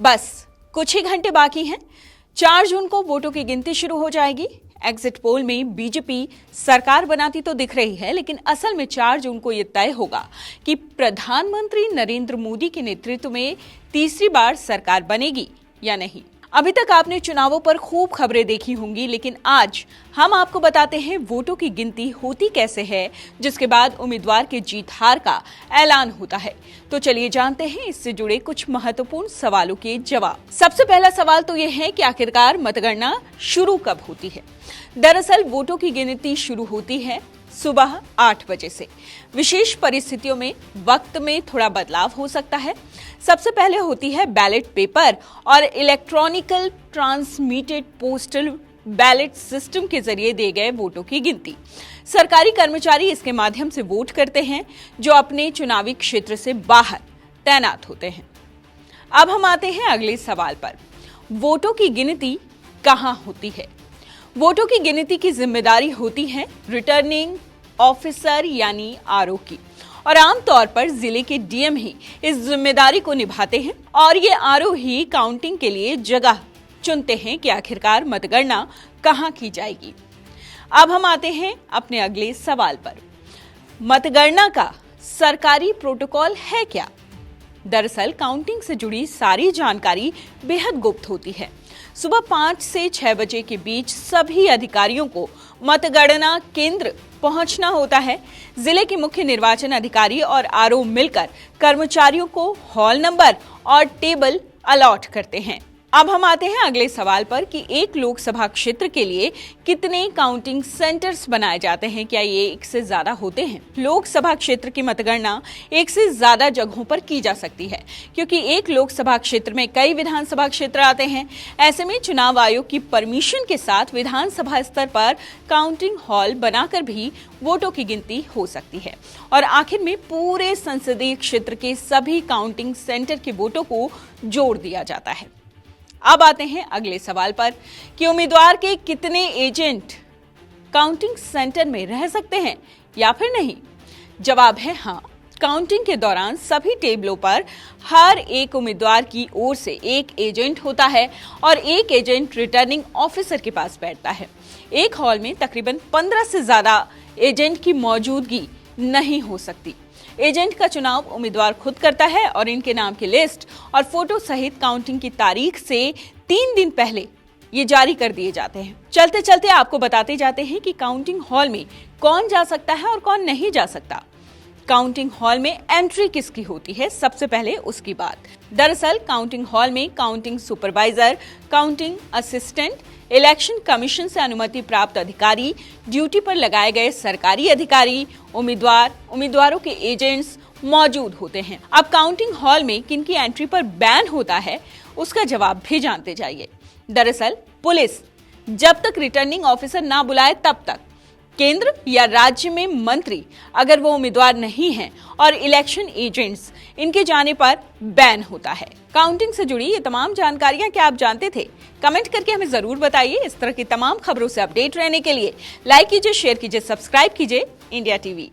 बस कुछ ही घंटे बाकी हैं। 4 जून को वोटों की गिनती शुरू हो जाएगी। एग्जिट पोल में बीजेपी सरकार बनाती तो दिख रही है, लेकिन असल में 4 जून को यह तय होगा कि प्रधानमंत्री नरेंद्र मोदी के नेतृत्व में तीसरी बार सरकार बनेगी या नहीं। अभी तक आपने चुनावों पर खूब खबरें देखी होंगी, लेकिन आज हम आपको बताते हैं वोटों की गिनती होती कैसे है, जिसके बाद उम्मीदवार के जीत हार का ऐलान होता है। तो चलिए जानते हैं इससे जुड़े कुछ महत्वपूर्ण सवालों के जवाब। सबसे पहला सवाल तो यह है कि आखिरकार मतगणना शुरू कब होती है। दरअसल वोटों की गिनती शुरू होती है सुबह 8 बजे से। विशेष परिस्थितियों में वक्त में थोड़ा बदलाव हो सकता है। सबसे पहले होती है बैलेट पेपर और electronical transmitted postal ballot system के जरिए दिए गए वोटों की गिनती। सरकारी कर्मचारी इसके माध्यम से वोट करते हैं जो अपने चुनावी क्षेत्र से बाहर तैनात होते हैं। अब हम आते हैं अगले सवाल पर। वोटों की गिनती कहां होती है? वोटों की गिनती की जिम्मेदारी होती है रिटर्निंग ऑफिसर यानी आरओ की, और आमतौर पर जिले के डीएम ही इस जिम्मेदारी को निभाते हैं और ये आरओ ही काउंटिंग के लिए जगह चुनते हैं कि आखिरकार मतगणना कहां की जाएगी। अब हम आते हैं अपने अगले सवाल पर। मतगणना का सरकारी प्रोटोकॉल है क्या? दरअसल काउंटिंग से जुड़ी सारी जानकारी बेहद गुप्त होती है। सुबह 5 से 6 बजे के बीच सभी अधिकारियों को मतगणना केंद्र पहुंचना होता है। जिले के मुख्य निर्वाचन अधिकारी और आरओ मिलकर कर्मचारियों को हॉल नंबर और टेबल अलॉट करते हैं। अब हम आते हैं अगले सवाल पर कि एक लोकसभा क्षेत्र के लिए कितने काउंटिंग सेंटर्स बनाए जाते हैं। क्या ये एक से ज्यादा होते हैं? लोकसभा क्षेत्र की मतगणना एक से ज्यादा जगहों पर की जा सकती है, क्योंकि एक लोकसभा क्षेत्र में कई विधानसभा क्षेत्र आते हैं। ऐसे में चुनाव आयोग की परमिशन के साथ विधानसभा स्तर पर काउंटिंग हॉल बनाकर भी वोटों की गिनती हो सकती है, और आखिर में पूरे संसदीय क्षेत्र के सभी काउंटिंग सेंटर के वोटों को जोड़ दिया जाता है। अब आते हैं अगले सवाल पर कि उम्मीदवार के कितने एजेंट काउंटिंग सेंटर में रह सकते हैं या फिर नहीं। जवाब है हाँ। काउंटिंग के दौरान सभी टेबलों पर हर एक उम्मीदवार की ओर से एक एजेंट होता है और एक एजेंट रिटर्निंग ऑफिसर के पास बैठता है। एक हॉल में तकरीबन 15 से ज्यादा एजेंट की मौजूदगी नहीं हो सकती। एजेंट का चुनाव उम्मीदवार खुद करता है और इनके नाम की लिस्ट और फोटो सहित काउंटिंग की तारीख से 3 दिन पहले ये जारी कर दिए जाते हैं। चलते चलते आपको बताते जाते हैं कि काउंटिंग हॉल में कौन जा सकता है और कौन नहीं जा सकता। काउंटिंग हॉल में एंट्री किसकी होती है, सबसे पहले उसकी बात। दरअसल काउंटिंग हॉल में counting supervisor, counting assistant, election commission से अनुमति प्राप्त अधिकारी, ड्यूटी पर लगाए गए सरकारी अधिकारी, उम्मीदवारों के एजेंट्स मौजूद होते हैं। अब काउंटिंग हॉल में किनकी एंट्री पर बैन होता है, उसका जवाब भी जानते जाइए। दरअसल पुलिस जब तक रिटर्निंग ऑफिसर ना बुलाए तब तक केंद्र या राज्य में मंत्री अगर वो उम्मीदवार नहीं हैं और इलेक्शन एजेंट्स इनके जाने पर बैन होता है। काउंटिंग से जुड़ी ये तमाम जानकारियां क्या आप जानते थे? कमेंट करके हमें जरूर बताइए। इस तरह की तमाम खबरों से अपडेट रहने के लिए लाइक कीजिए, शेयर कीजिए, सब्सक्राइब कीजिए इंडिया टीवी।